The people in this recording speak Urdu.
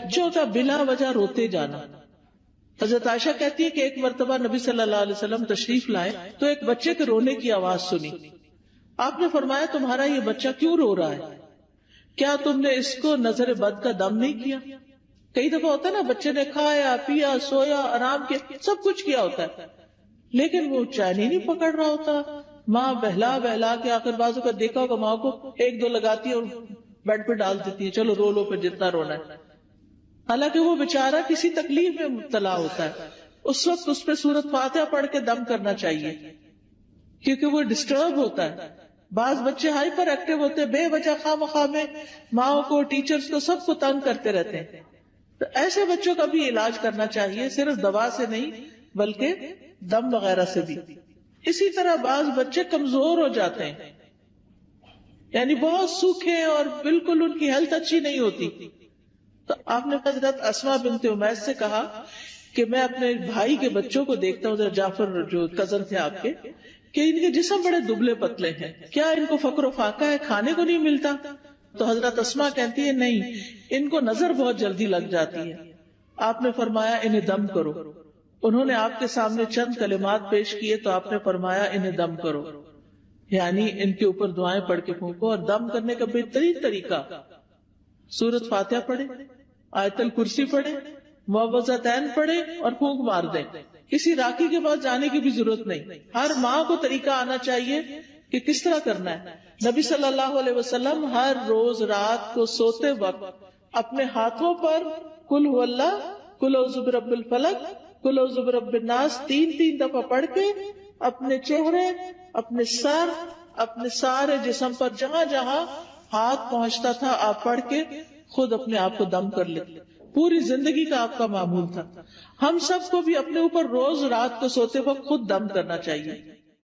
بچوں کا بلا وجہ روتے جانا. حضرت عائشہ کہتی ہے کہ ایک مرتبہ نبی صلی اللہ علیہ وسلم تشریف لائے تو ایک بچے کے رونے کی آواز سنی. آپ نے فرمایا تمہارا یہ بچہ کیوں رو رہا ہے؟ کیا تم نے اس کو نظر بد کا دم نہیں کیا؟ کئی دفعہ ہوتا ہے نا بچے نے کھایا پیا سویا آرام کیا سب کچھ کیا ہوتا ہے لیکن وہ چین ہی نہیں پکڑ رہا ہوتا. ماں بہلا بہلا کے آخر بازو کا دیکھا ہوگا ماں کو ایک دو لگاتی ہے اور بیڈ پہ ڈال دیتی ہے چلو رو لو پھر جتنا رونا ہے. حالانکہ وہ بیچارہ کسی تکلیف میں مبتلا ہوتا ہے, اس وقت اس پہ سورۃ فاتحہ پڑھ کے دم کرنا چاہیے کیونکہ وہ ڈسٹرب ہوتا ہے. بعض بچے ہائپر ایکٹیو ہوتے ہیں, بے وجہ خواہ مخواہ میں ماں کو ٹیچرز کو سب کو تنگ کرتے رہتے ہیں. تو ایسے بچوں کا بھی علاج کرنا چاہیے, صرف دوا سے نہیں بلکہ دم وغیرہ سے بھی. اسی طرح بعض بچے کمزور ہو جاتے ہیں, یعنی بہت سوکھے اور بالکل ان کی ہیلتھ اچھی نہیں ہوتی. تو آپ نے حضرت اسماء بنت امیس سے کہا کہ میں اپنے بھائی کے بچوں کو دیکھتا ہوں, حضرت جعفر جو کزن تھے آپ کے, کہ ان کے جسم بڑے دبلے پتلے ہیں, کیا ان کو فقر و فاقہ ہے, کھانے کو نہیں ملتا؟ تو حضرت اسماء کہتی ہے نہیں, ان کو نظر بہت جلدی لگ جاتی ہے. آپ نے فرمایا انہیں دم کرو. انہوں نے آپ کے سامنے چند کلمات پیش کیے تو آپ نے فرمایا انہیں دم کرو, یعنی ان کے اوپر دعائیں پڑھ کے پھونکو. اور دم کرنے کا بہترین طریقہ سورۃ فاتحہ پڑھے, آیت الکرسی پڑھے, معوذتین پڑھے اور پھونک مار دیں. کسی راکی کے پاس جانے کی بھی ضرورت نہیں, ہر ماں کو طریقہ آنا چاہیے کہ کس طرح کرنا ہے. نبی صلی اللہ علیہ وسلم ہر روز رات کو سوتے وقت اپنے ہاتھوں پر قل هو اللہ, قل اعوذ برب الفلق, قل اعوذ برب الناس 3 دفعہ پڑھ کے اپنے چہرے, اپنے سر, اپنے سارے جسم پر جہاں جہاں ہاتھ پہنچتا تھا آپ پڑھ کے خود اپنے آپ کو دم کر لیتے. پوری زندگی کا آپ کا معمول تھا. ہم سب کو بھی اپنے اوپر روز رات کو سوتے وقت خود دم کرنا چاہیے.